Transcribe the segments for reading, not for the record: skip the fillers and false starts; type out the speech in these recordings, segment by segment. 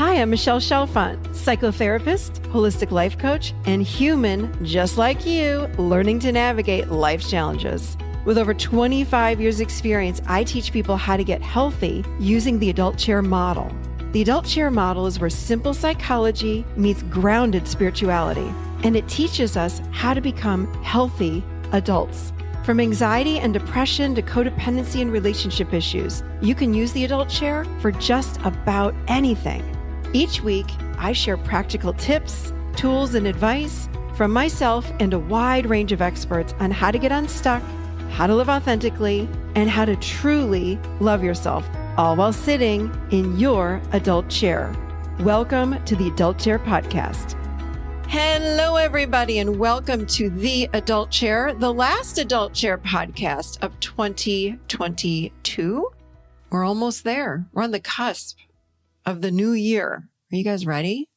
Hi, I'm Michelle Chalfant, psychotherapist, holistic life coach, and human just like you, learning to navigate life's challenges. With over 25 years experience, I teach people how to get healthy using the adult chair model. The adult chair model is where simple psychology meets grounded spirituality, and it teaches us how to become healthy adults. From anxiety and depression to codependency and relationship issues, you can use the adult chair for just about anything. Each week, I share practical tips, tools, and advice from myself and a wide range of experts on how to get unstuck, how to live authentically, and how to truly love yourself, all while sitting in your adult chair. Welcome to the Adult Chair Podcast. Hello, everybody, and welcome to the Adult Chair, the last Adult Chair podcast of 2022. We're almost there. We're on the cusp of the new year. Are you guys ready?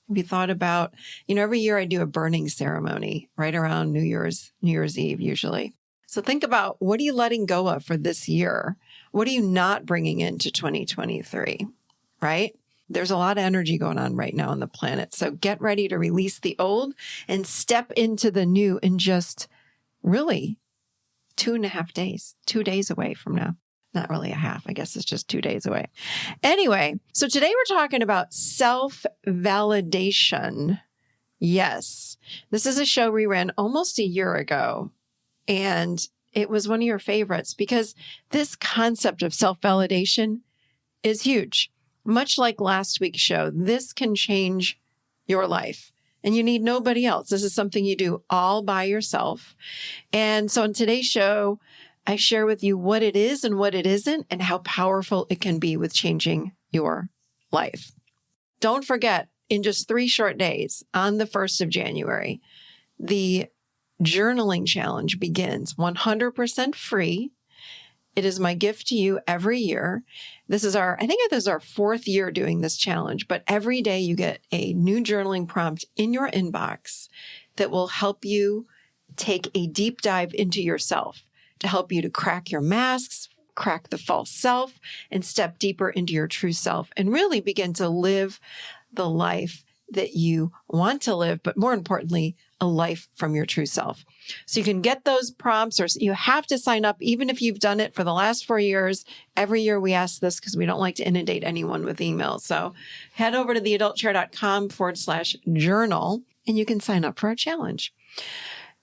Have you thought about, every year I do a burning ceremony right around New Year's Eve usually. So think about, what are you letting go of for this year? What are you not bringing into 2023, right? There's a lot of energy going on right now on the planet. So get ready to release the old and step into the new in just really 2.5 days, 2 days away from now. Not really a half. I guess it's just 2 days away. Anyway, so today we're talking about self-validation. Yes, this is a show we ran almost a year ago, and it was one of your favorites because this concept of self-validation is huge. Much like last week's show, this can change your life. And you need nobody else. This is something you do all by yourself. And so in today's show, I share with you what it is and what it isn't and how powerful it can be with changing your life. Don't forget, in just 3 short days, on the 1st of January, the journaling challenge begins 100% free. It is my gift to you every year. I think this is our 4th year doing this challenge, but every day you get a new journaling prompt in your inbox that will help you take a deep dive into yourself, to help you to crack your masks, crack the false self, and step deeper into your true self and really begin to live the life that you want to live, but more importantly, a life from your true self. So you can get those prompts, or you have to sign up, even if you've done it for the last 4 years. Every year we ask this because we don't like to inundate anyone with emails. So head over to theadultchair.com/journal and you can sign up for our challenge.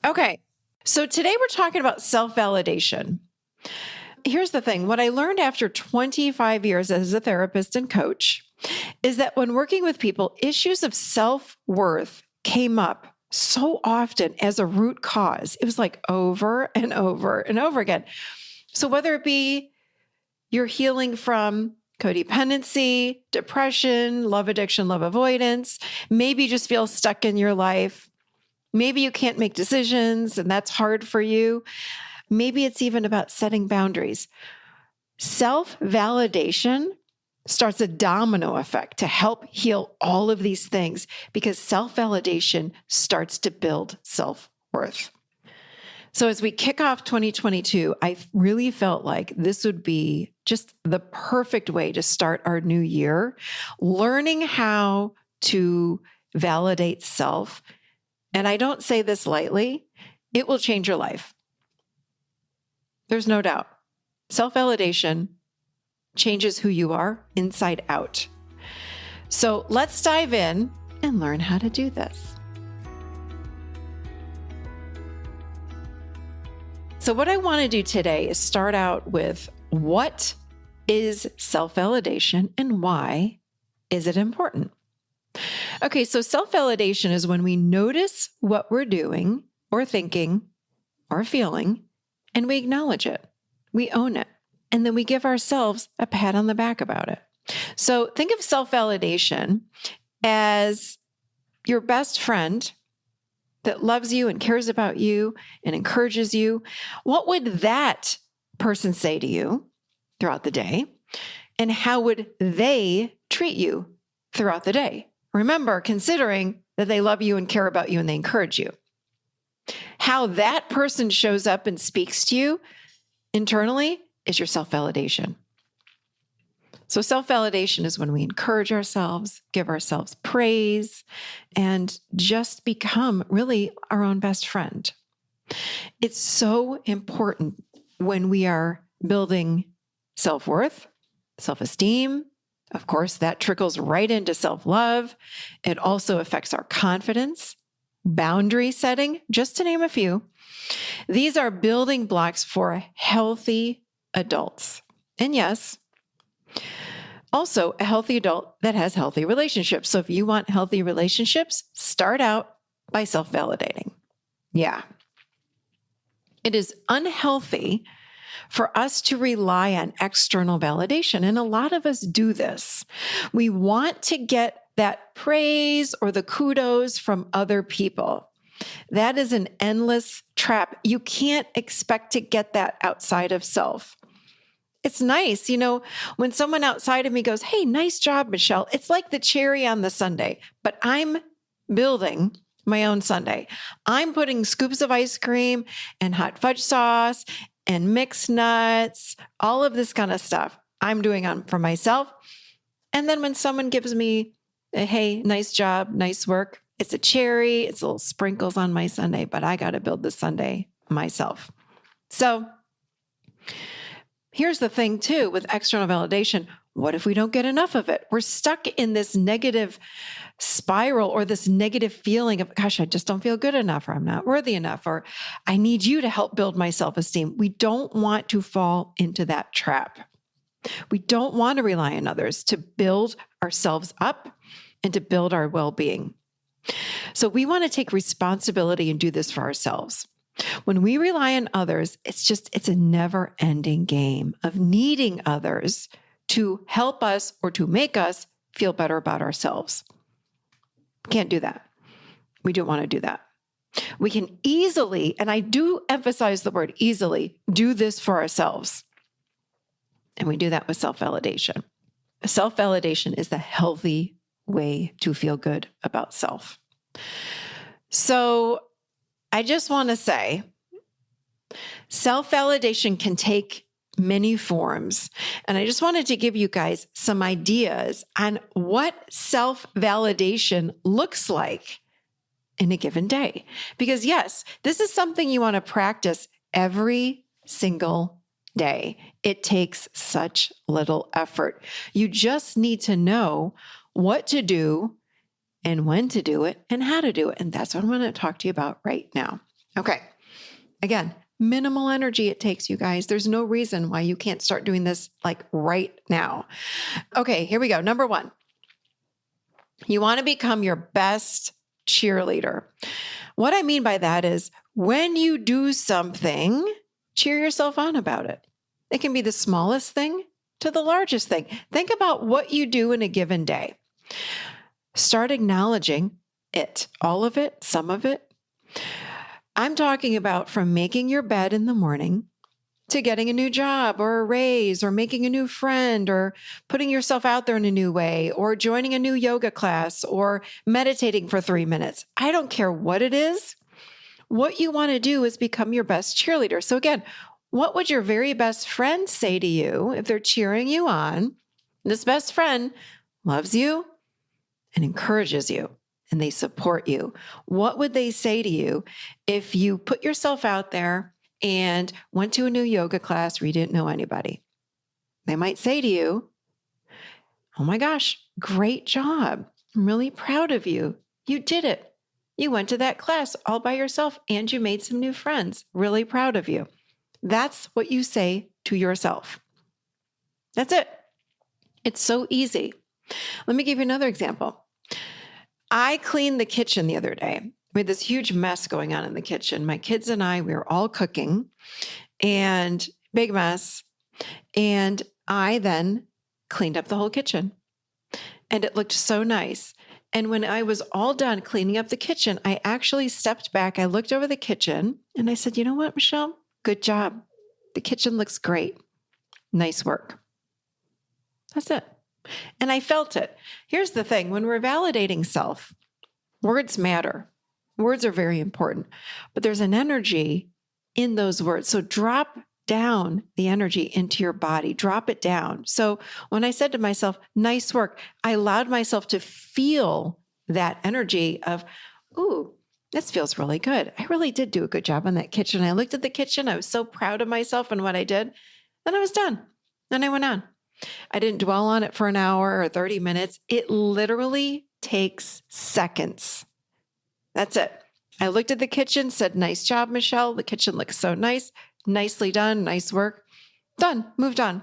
Okay. So today we're talking about self-validation. Here's the thing. What I learned after 25 years as a therapist and coach is that when working with people, issues of self-worth came up so often as a root cause. It was like over and over and over again. So whether it be you're healing from codependency, depression, love addiction, love avoidance, maybe you just feel stuck in your life. Maybe you can't make decisions and that's hard for you. Maybe it's even about setting boundaries. Self-validation starts a domino effect to help heal all of these things because self-validation starts to build self-worth. So as we kick off 2022, I really felt like this would be just the perfect way to start our new year, learning how to validate self. And I don't say this lightly, it will change your life. There's no doubt. Self-validation changes who you are inside out. So let's dive in and learn how to do this. So what I want to do today is start out with, what is self-validation and why is it important? Okay, so self-validation is when we notice what we're doing or thinking or feeling, and we acknowledge it. We own it. And then we give ourselves a pat on the back about it. So think of self-validation as your best friend that loves you and cares about you and encourages you. What would that person say to you throughout the day? And how would they treat you throughout the day? Remember, considering that they love you and care about you and they encourage you. How that person shows up and speaks to you internally is your self-validation. So self-validation is when we encourage ourselves, give ourselves praise, and just become really our own best friend. It's so important when we are building self-worth, self-esteem. Of course, that trickles right into self-love. It also affects our confidence, boundary setting, just to name a few. These are building blocks for healthy adults. And yes, also a healthy adult that has healthy relationships. So if you want healthy relationships, start out by self-validating. Yeah. It is unhealthy for us to rely on external validation. And a lot of us do this. We want to get that praise or the kudos from other people. That is an endless trap. You can't expect to get that outside of self. It's nice, when someone outside of me goes, "Hey, nice job, Michelle." It's like the cherry on the sundae, but I'm building my own sundae. I'm putting scoops of ice cream and hot fudge sauce and mixed nuts, all of this kind of stuff I'm doing for myself. And then when someone gives me a, "Hey, nice job, nice work," it's a cherry, it's little sprinkles on my sundae, but I got to build the sundae myself. So here's the thing too, with external validation. What if we don't get enough of it? We're stuck in this negative spiral or this negative feeling of, gosh, I just don't feel good enough, or I'm not worthy enough, or I need you to help build my self-esteem. We don't want to fall into that trap. We don't want to rely on others to build ourselves up and to build our well-being. So we want to take responsibility and do this for ourselves. When we rely on others, it's a never-ending game of needing others to help us or to make us feel better about ourselves. Can't do that. We don't want to do that. We can easily, and I do emphasize the word easily, do this for ourselves. And we do that with self-validation. Self-validation is the healthy way to feel good about self. So I just want to say, self-validation can take many forms. And I just wanted to give you guys some ideas on what self-validation looks like in a given day. Because yes, this is something you want to practice every single day. It takes such little effort. You just need to know what to do and when to do it and how to do it. And that's what I'm going to talk to you about right now. Okay. Again, minimal energy it takes, you guys. There's no reason why you can't start doing this like right now. Okay, here we go. Number 1, you want to become your best cheerleader. What I mean by that is when you do something, cheer yourself on about it. It can be the smallest thing to the largest thing. Think about what you do in a given day. Start acknowledging it, all of it, some of it. I'm talking about from making your bed in the morning to getting a new job or a raise or making a new friend or putting yourself out there in a new way or joining a new yoga class or meditating for 3 minutes. I don't care what it is. What you want to do is become your best cheerleader. So again, what would your very best friend say to you if they're cheering you on? This best friend loves you and encourages you, and they support you. What would they say to you if you put yourself out there and went to a new yoga class where you didn't know anybody? They might say to you, "Oh my gosh, great job. I'm really proud of you. You did it. You went to that class all by yourself and you made some new friends. Really proud of you." That's what you say to yourself. That's it. It's so easy. Let me give you another example. I cleaned the kitchen the other day. We had this huge mess going on in the kitchen. My kids and I, we were all cooking and big mess. And I then cleaned up the whole kitchen and it looked so nice. And when I was all done cleaning up the kitchen, I actually stepped back. I looked over the kitchen and I said, "You know what, Michelle? Good job. The kitchen looks great. Nice work." That's it. And I felt it. Here's the thing. When we're validating self, words matter. Words are very important, but there's an energy in those words. So drop down the energy into your body, drop it down. So when I said to myself, nice work, I allowed myself to feel that energy of, ooh, this feels really good. I really did do a good job on that kitchen. I looked at the kitchen. I was so proud of myself and what I did. Then I was done. Then I went on. I didn't dwell on it for an hour or 30 minutes. It literally takes seconds. That's it. I looked at the kitchen, said, nice job, Michelle. The kitchen looks so nice. Nicely done. Nice work. Done. Moved on.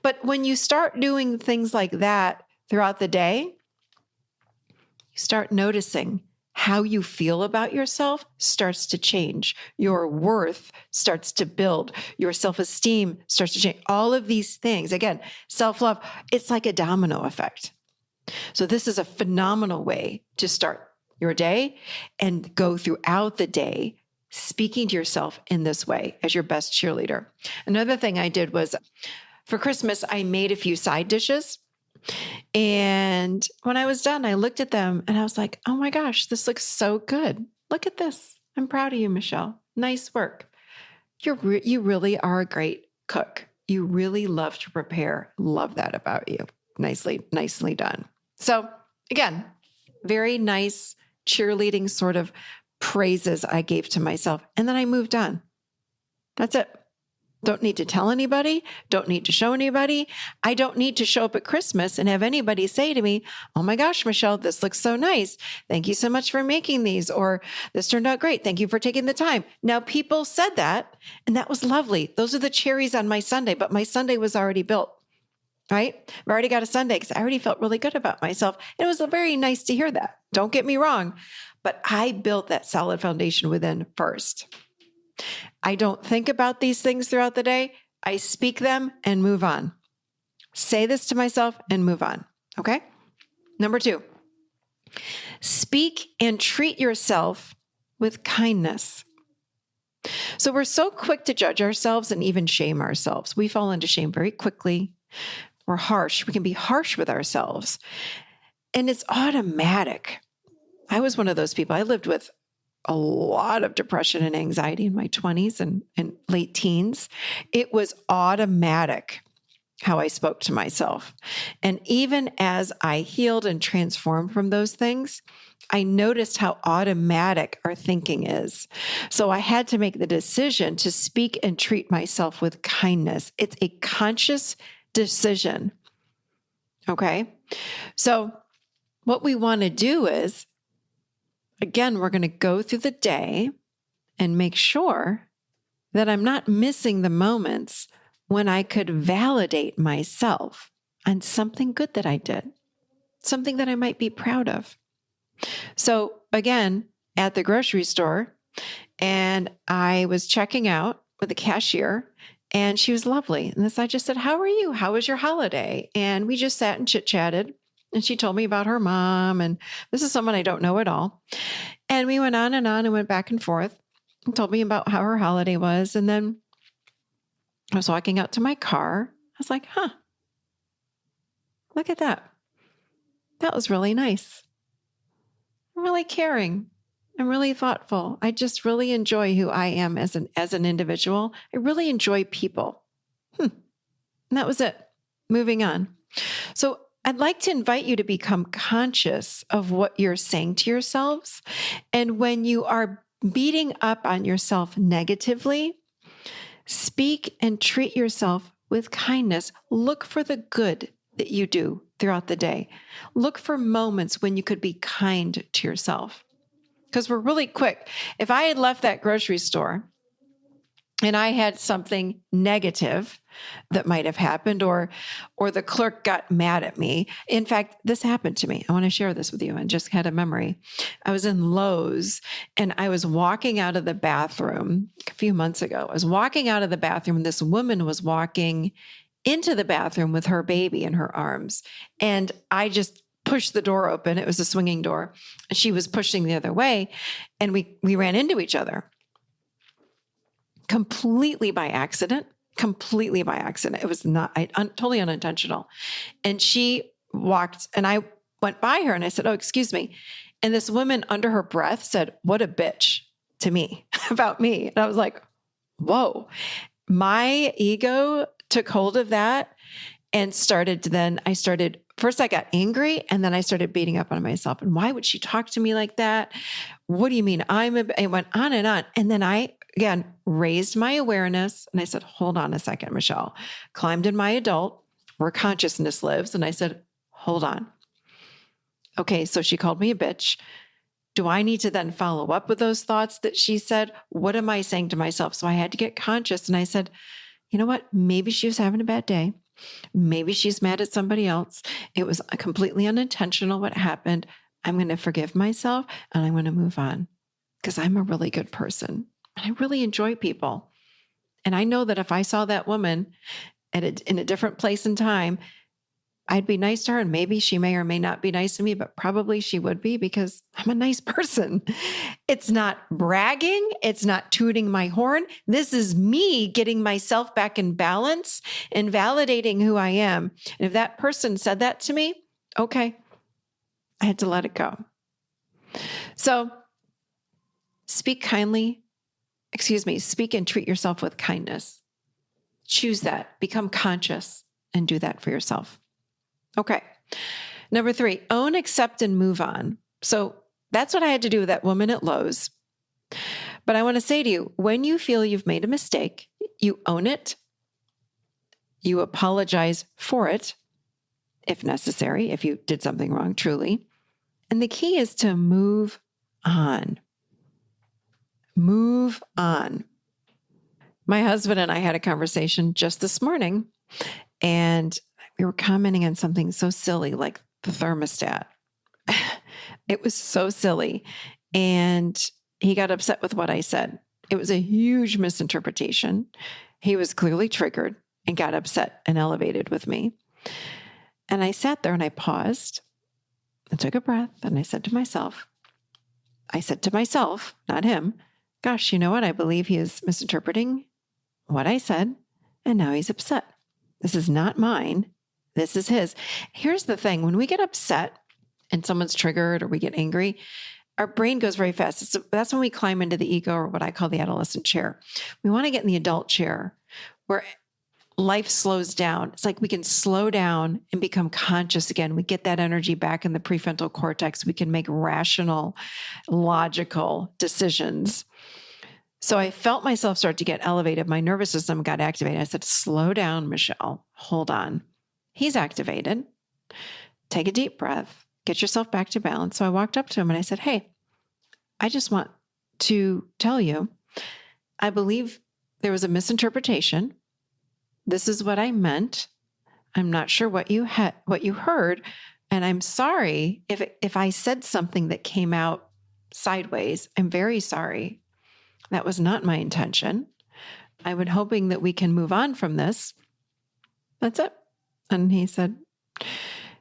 But when you start doing things like that throughout the day, you start noticing how you feel about yourself starts to change. Your worth starts to build. Your self-esteem starts to change. All of these things, again, self-love, it's like a domino effect. So this is a phenomenal way to start your day and go throughout the day speaking to yourself in this way as your best cheerleader. Another thing I did was for Christmas, I made a few side dishes. And when I was done, I looked at them and I was like, oh my gosh, this looks so good. Look at this. I'm proud of you, Michelle. Nice work. You really are a great cook. You really love to prepare. Love that about you. Nicely done. So again, very nice cheerleading sort of praises I gave to myself. And then I moved on. That's it. Don't need to tell anybody. Don't need to show anybody. I don't need to show up at Christmas and have anybody say to me, oh my gosh, Michelle, this looks so nice. Thank you so much for making these. Or this turned out great. Thank you for taking the time. Now, people said that, and that was lovely. Those are the cherries on my sundae, but my sundae was already built, right? I've already got a sundae because I already felt really good about myself. And it was very nice to hear that. Don't get me wrong, but I built that solid foundation within first. I don't think about these things throughout the day. I speak them and move on. Say this to myself and move on. Okay? Number 2, speak and treat yourself with kindness. So we're so quick to judge ourselves and even shame ourselves. We fall into shame very quickly. We're harsh. We can be harsh with ourselves. And it's automatic. I was one of those people. I lived with a lot of depression and anxiety in my 20s and late teens. It was automatic how I spoke to myself. And even as I healed and transformed from those things, I noticed how automatic our thinking is. So I had to make the decision to speak and treat myself with kindness. It's a conscious decision. Okay? So what we want to do is, again, we're going to go through the day and make sure that I'm not missing the moments when I could validate myself on something good that I did, something that I might be proud of. So again, at the grocery store, and I was checking out with the cashier, and she was lovely. And I just said, how are you? How was your holiday? And we just sat and chit-chatted. And she told me about her mom, and this is someone I don't know at all. And we went on and went back and forth and told me about how her holiday was. And then I was walking out to my car. I was like, look at that. That was really nice. I'm really caring. I'm really thoughtful. I just really enjoy who I am as an individual. I really enjoy people. And that was it. Moving on. So I'd like to invite you to become conscious of what you're saying to yourselves. And when you are beating up on yourself negatively, speak and treat yourself with kindness. Look for the good that you do throughout the day. Look for moments when you could be kind to yourself. Because we're really quick. If I had left that grocery store and I had something negative that might have happened, or the clerk got mad at me. In fact, this happened to me. I want to share this with you. I just had a memory. I was in Lowe's and I was walking out of the bathroom a few months ago. I was walking out of the bathroom and this woman was walking into the bathroom with her baby in her arms. And I just pushed the door open. It was a swinging door. She was pushing the other way and we ran into each other. Completely by accident. It was not totally unintentional. And she walked and I went by her and I said, oh, excuse me. And this woman under her breath said, what a bitch to me about me. And I was like, whoa. my ego took hold of that and first I got angry and then I started beating up on myself. And why would she talk to me like that? What do you mean? It went on. And then I, again, raised my awareness and I said, hold on a second, Michelle. Climbed in my adult where consciousness lives. And I said, hold on. Okay, so she called me a bitch. Do I need to then follow up with those thoughts that she said? What am I saying to myself? So I had to get conscious. And I said, you know what? Maybe she was having a bad day. Maybe she's mad at somebody else. It was completely unintentional what happened. I'm going to forgive myself and I'm going to move on because I'm a really good person and I really enjoy people. And I know that if I saw that woman in a different place and time, I'd be nice to her. And maybe she may or may not be nice to me, but probably she would be because I'm a nice person. It's not bragging. It's not tooting my horn. This is me getting myself back in balance and validating who I am. And if that person said that to me, okay, I had to let it go. So speak and treat yourself with kindness. Choose that, become conscious and do that for yourself. Okay. Number 3, own, accept, and move on. So that's what I had to do with that woman at Lowe's. But I want to say to you, when you feel you've made a mistake, you own it, you apologize for it, if necessary, if you did something wrong, truly. And the key is to move on. Move on. My husband and I had a conversation just this morning, and we were commenting on something so silly like the thermostat. It was so silly. And he got upset with what I said. It was a huge misinterpretation. He was clearly triggered and got upset and elevated with me. And I sat there and I paused and took a breath. And I said to myself, not him, gosh, you know what? I believe he is misinterpreting what I said. And now he's upset. This is not mine. This is his. Here's the thing. When we get upset and someone's triggered or we get angry, our brain goes very fast. That's when we climb into the ego, or what I call the adolescent chair. We want to get in the adult chair where life slows down. It's like we can slow down and become conscious again. We get that energy back in the prefrontal cortex. We can make rational, logical decisions. So I felt myself start to get elevated. My nervous system got activated. I said, slow down, Michelle. Hold on. He's activated. Take a deep breath. Get yourself back to balance. So I walked up to him and I said, hey, I just want to tell you, I believe there was a misinterpretation. This is what I meant. I'm not sure what you heard. And I'm sorry if I said something that came out sideways. I'm very sorry. That was not my intention. I was hoping that we can move on from this. That's it. And he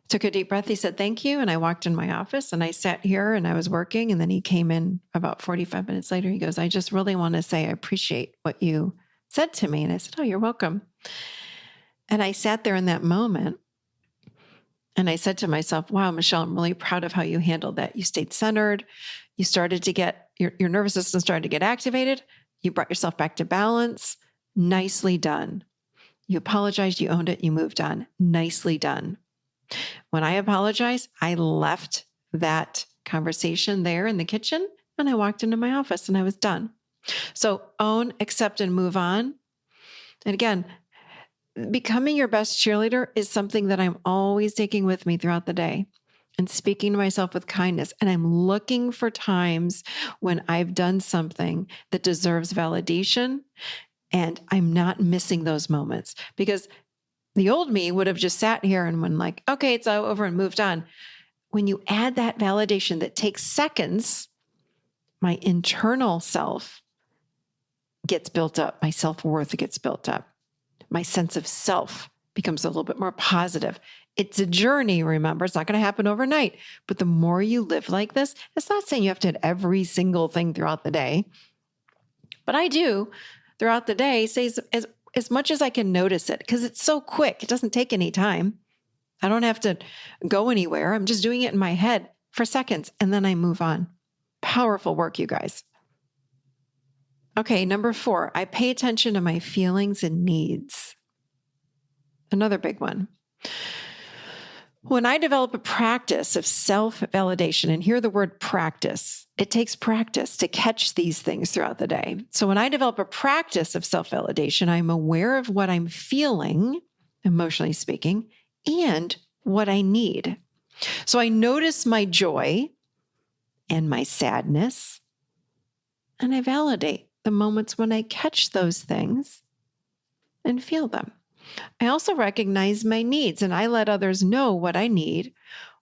took a deep breath. He said, thank you. And I walked in my office and I sat here and I was working. And then he came in about 45 minutes later. He goes, I just really want to say I appreciate what you said to me. And I said, oh, you're welcome. And I sat there in that moment and I said to myself, wow, Michelle, I'm really proud of how you handled that. You stayed centered. You started to get, your nervous system started to get activated. You brought yourself back to balance. Nicely done. You apologized, you owned it, you moved on. Nicely done. When I apologized, I left that conversation there in the kitchen and I walked into my office and I was done. So own, accept, and move on. And again, becoming your best cheerleader is something that I'm always taking with me throughout the day and speaking to myself with kindness. And I'm looking for times when I've done something that deserves validation. And I'm not missing those moments because the old me would have just sat here and been like, okay, it's over and moved on. When you add that validation that takes seconds, my internal self gets built up. My self-worth gets built up. My sense of self becomes a little bit more positive. It's a journey, remember. It's not going to happen overnight. But the more you live like this, it's not saying you have to hit every single thing throughout the day. But I do throughout the day, say as much as I can notice it, because it's so quick. It doesn't take any time. I don't have to go anywhere. I'm just doing it in my head for seconds, and then I move on. Powerful work, you guys. Okay, number 4, I pay attention to my feelings and needs. Another big one. When I develop a practice of self-validation, and hear the word practice, it takes practice to catch these things throughout the day. So when I develop a practice of self-validation, I'm aware of what I'm feeling, emotionally speaking, and what I need. So I notice my joy and my sadness, and I validate the moments when I catch those things and feel them. I also recognize my needs, and I let others know what I need,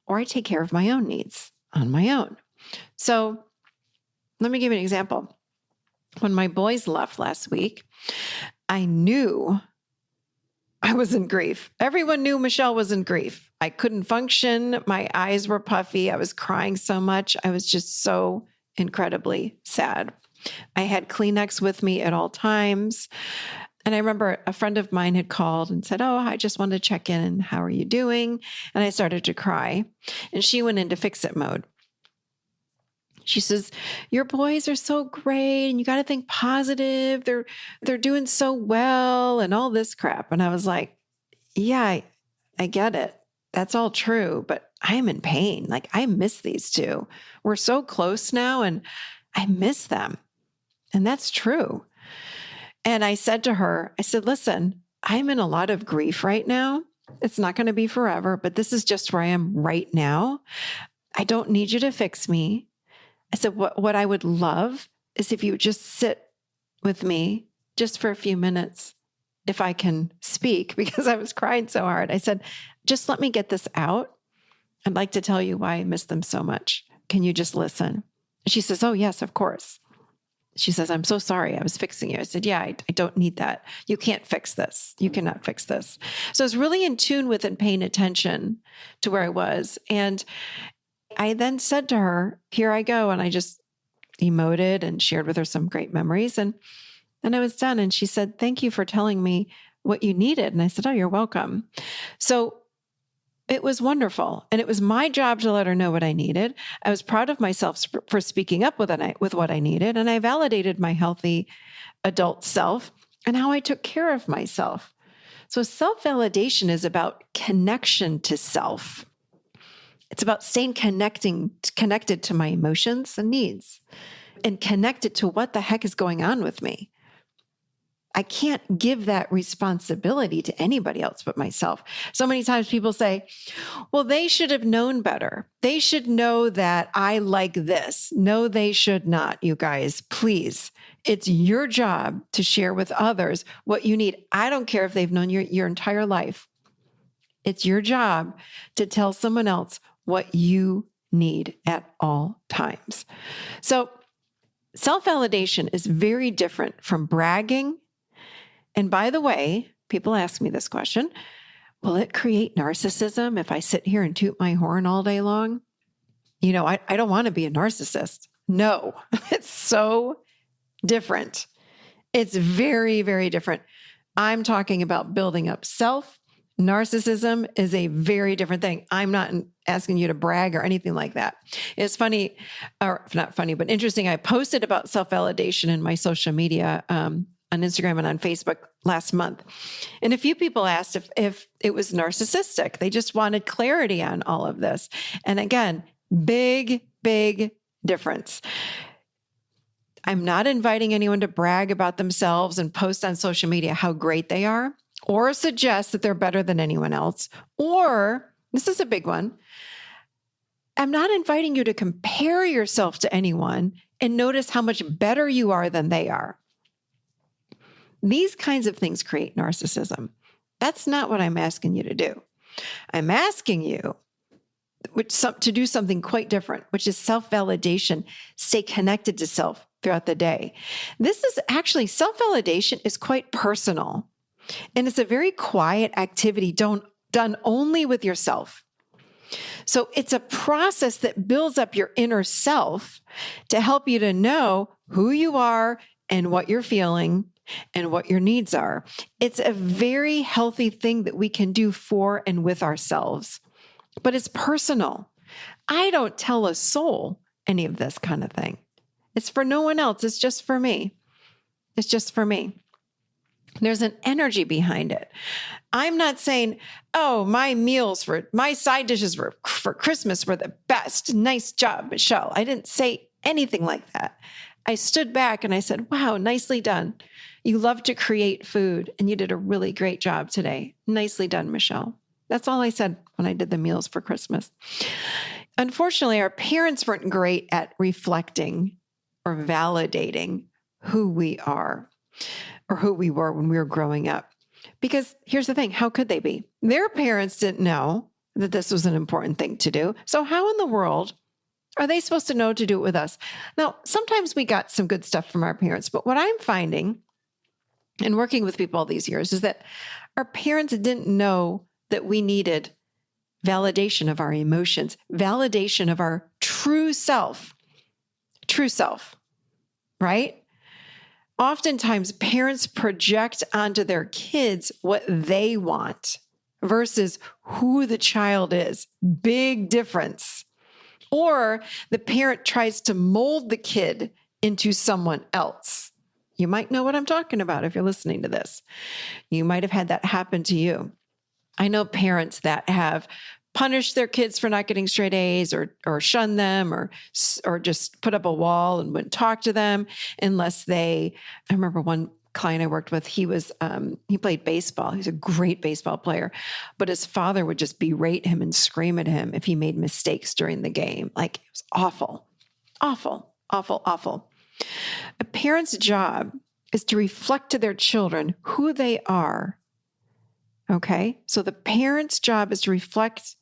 or I take care of my own needs on my own. So let me give you an example. When my boys left last week, I knew I was in grief. Everyone knew Michelle was in grief. I couldn't function. My eyes were puffy. I was crying so much. I was just so incredibly sad. I had Kleenex with me at all times. And I remember a friend of mine had called and said, "Oh, I just wanted to check in. How are you doing?" And I started to cry. And she went into fix-it mode. She says, "Your boys are so great, and you got to think positive. They're doing so well," and all this crap. And I was like, "Yeah, I get it. That's all true, but I'm in pain. Like, I miss these two. We're so close now, and I miss them." And that's true. And I said to her, I said, "Listen, I'm in a lot of grief right now. It's not going to be forever, but this is just where I am right now. I don't need you to fix me." I said, what I would love is if you would just sit with me just for a few minutes, if I can speak, because I was crying so hard. I said, "Just let me get this out. I'd like to tell you why I miss them so much. Can you just listen?" And she says, "Oh, yes, of course." She says, "I'm so sorry. I was fixing you." I said, "Yeah, I don't need that. You can't fix this. You cannot fix this." So I was really in tune with and paying attention to where I was. And I then said to her, "Here I go." And I just emoted and shared with her some great memories. And I was done. And she said, "Thank you for telling me what you needed." And I said, "Oh, you're welcome." So it was wonderful. And it was my job to let her know what I needed. I was proud of myself for speaking up with what I needed. And I validated my healthy adult self and how I took care of myself. So self-validation is about connection to self. It's about staying connected to my emotions and needs and connected to what the heck is going on with me. I can't give that responsibility to anybody else but myself. So many times people say, "Well, they should have known better. They should know that I like this." No, they should not, you guys. Please. It's your job to share with others what you need. I don't care if they've known your entire life. It's your job to tell someone else what you need at all times. So self-validation is very different from bragging. And by the way, people ask me this question: will it create narcissism if I sit here and toot my horn all day long? I don't want to be a narcissist. No, it's so different. It's very, very different. I'm talking about building up self. Narcissism is a very different thing. I'm not asking you to brag or anything like that. It's funny, or not funny, but interesting. I posted about self-validation in my social media, on Instagram and on Facebook last month. And a few people asked if it was narcissistic. They just wanted clarity on all of this. And again, big, big difference. I'm not inviting anyone to brag about themselves and post on social media how great they are, or suggest that they're better than anyone else. Or, this is a big one, I'm not inviting you to compare yourself to anyone and notice how much better you are than they are. These kinds of things create narcissism. That's not what I'm asking you to do. I'm asking you to do something quite different, which is self-validation. Stay connected to self throughout the day. This is actually, self-validation is quite personal, and it's a very quiet activity done only with yourself. So it's a process that builds up your inner self to help you to know who you are and what you're feeling and what your needs are. It's a very healthy thing that we can do for and with ourselves, but it's personal. I don't tell a soul any of this kind of thing. It's for no one else. It's just for me. It's just for me. There's an energy behind it. I'm not saying, oh, my side dishes for Christmas were the best. Nice job, Michelle. I didn't say anything like that. I stood back and I said, wow, nicely done. You love to create food and you did a really great job today. Nicely done, Michelle. That's all I said when I did the meals for Christmas. Unfortunately, our parents weren't great at reflecting or validating who we are or who we were when we were growing up. Because here's the thing, how could they be? Their parents didn't know that this was an important thing to do. So how in the world are they supposed to know to do it with us? Now, sometimes we got some good stuff from our parents, but what I'm finding and working with people all these years is that our parents didn't know that we needed validation of our emotions, validation of our true self, right? Oftentimes, parents project onto their kids what they want versus who the child is. Big difference. Or the parent tries to mold the kid into someone else. You might know what I'm talking about if you're listening to this. You might have had that happen to you. I know parents that have punished their kids for not getting straight A's or shunned them or just put up a wall and wouldn't talk to them unless I remember one client I worked with, he played baseball. He's a great baseball player, but his father would just berate him and scream at him if he made mistakes during the game. Like, it was awful, awful, awful, awful. A parent's job is to reflect to their children who they are. Okay? So the parent's job is to reflect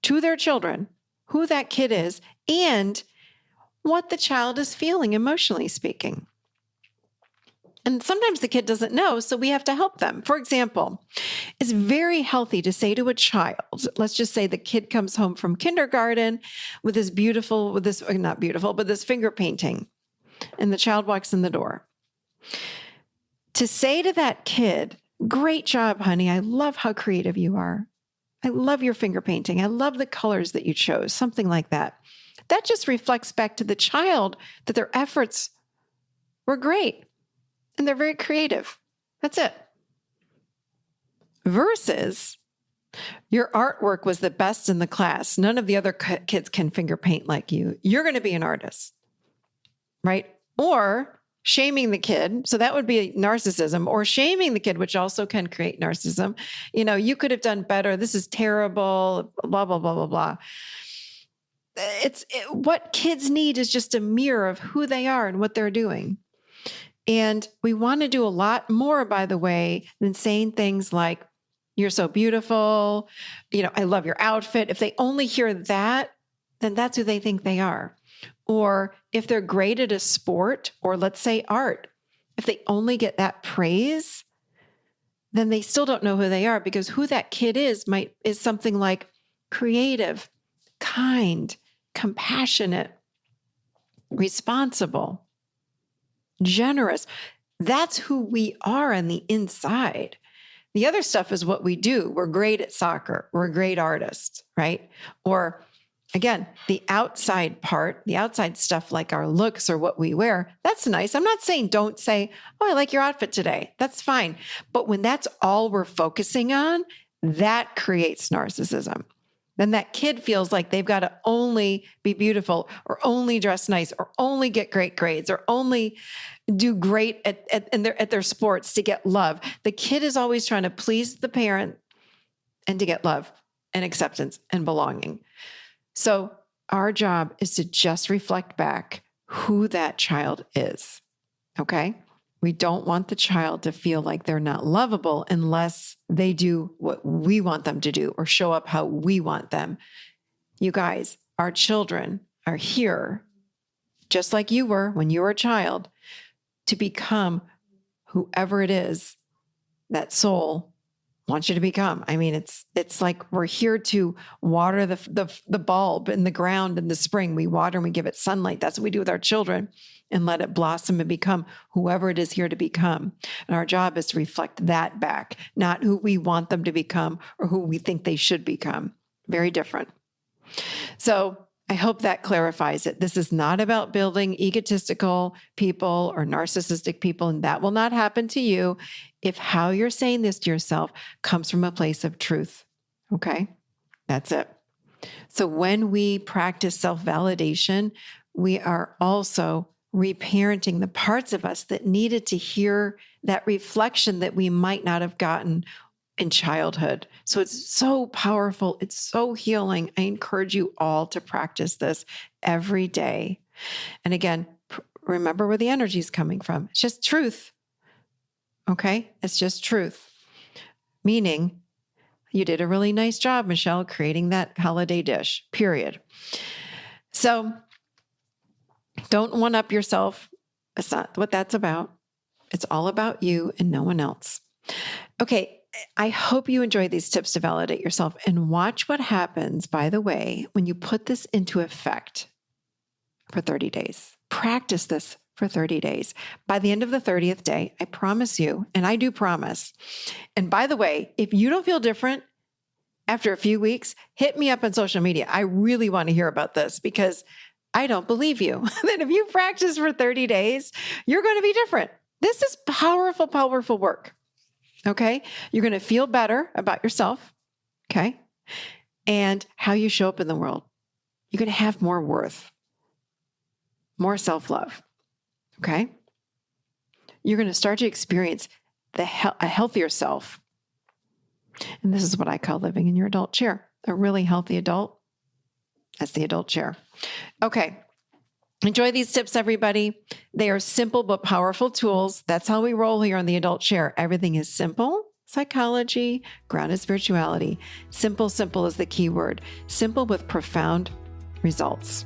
to their children who that kid is and what the child is feeling, emotionally speaking. And sometimes the kid doesn't know, so we have to help them. For example, it's very healthy to say to a child, let's just say the kid comes home from kindergarten with this finger painting, and the child walks in the door. To say to that kid, great job, honey. I love how creative you are. I love your finger painting. I love the colors that you chose, something like that. That just reflects back to the child that their efforts were great and they're very creative. That's it. Versus, your artwork was the best in the class. None of the other kids can finger paint like you. You're going to be an artist, right? Or shaming the kid. So that would be narcissism, or shaming the kid, which also can create narcissism. You could have done better. This is terrible, blah, blah, blah, blah, blah. What kids need is just a mirror of who they are and what they're doing. And we want to do a lot more, by the way, than saying things like, you're so beautiful. I love your outfit. If they only hear that, then that's who they think they are. Or if they're great at a sport, or let's say art, if they only get that praise, then they still don't know who they are, because who that kid is something like creative, kind, compassionate, responsible, generous. That's who we are on the inside. The other stuff is what we do. We're great at soccer. We're great artists, right? Or again, the outside part, the outside stuff like our looks or what we wear, that's nice. I'm not saying don't say, oh, I like your outfit today. That's fine. But when that's all we're focusing on, that creates narcissism. Then that kid feels like they've got to only be beautiful, or only dress nice, or only get great grades, or only do great at their sports to get love. The kid is always trying to please the parent and to get love and acceptance and belonging. So our job is to just reflect back who that child is, okay? We don't want the child to feel like they're not lovable unless they do what we want them to do or show up how we want them. You guys, our children are here, just like you were when you were a child, to become whoever it is that soul wants you to become. I mean, it's like we're here to water the bulb in the ground in the spring. We water and we give it sunlight. That's what we do with our children, and let it blossom and become whoever it is here to become. And our job is to reflect that back, not who we want them to become or who we think they should become. Very different. So I hope that clarifies it. This is not about building egotistical people or narcissistic people, and that will not happen to you if how you're saying this to yourself comes from a place of truth. Okay? That's it. So when we practice self-validation, we are also reparenting the parts of us that needed to hear that reflection that we might not have gotten in childhood. So it's so powerful. It's so healing. I encourage you all to practice this every day. And again, remember where the energy is coming from. It's just truth. Okay? It's just truth. Meaning, you did a really nice job, Michelle, creating that holiday dish, period. So don't one-up yourself. It's not what that's about. It's all about you and no one else. Okay. I hope you enjoyed these tips to validate yourself, and watch what happens, by the way, when you put this into effect for 30 days. Practice this for 30 days. By the end of the 30th day, I promise you, and I do promise. And by the way, if you don't feel different after a few weeks, hit me up on social media. I really want to hear about this because I don't believe you that if you practice for 30 days, you're going to be different. This is powerful, powerful work. Okay. You're going to feel better about yourself. Okay. And how you show up in the world. You're going to have more worth, more self-love. Okay. You're going to start to experience a healthier self. And this is what I call living in your adult chair. A really healthy adult. That's the adult chair. Okay. Enjoy these tips, everybody. They are simple but powerful tools. That's how we roll here on the adult chair. Everything is simple. Psychology, grounded spirituality. Simple, simple is the key word. Simple with profound results.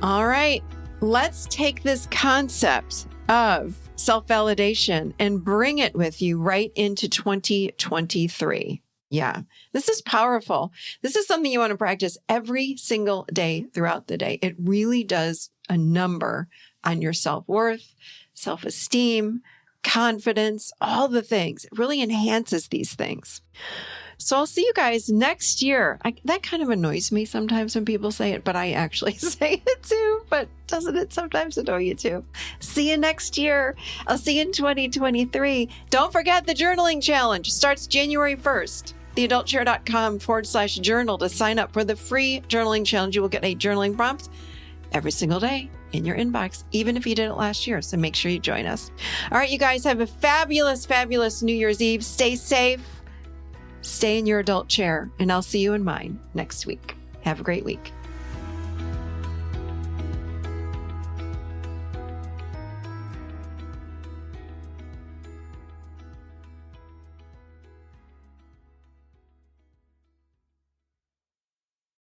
All right. Let's take this concept of self-validation and bring it with you right into 2023. Yeah, this is powerful. This is something you want to practice every single day throughout the day. It really does a number on your self-worth, self-esteem, confidence, all the things. It really enhances these things. So I'll see you guys next year. That kind of annoys me sometimes when people say it, but I actually say it too. But doesn't it sometimes annoy you too? See you next year. I'll see you in 2023. Don't forget the journaling challenge starts January 1st. theadultchair.com/journal to sign up for the free journaling challenge. You will get a journaling prompt every single day in your inbox, even if you did it last year. So make sure you join us. All right, you guys have a fabulous, fabulous New Year's Eve. Stay safe. Stay in your adult chair, and I'll see you in mine next week. Have a great week.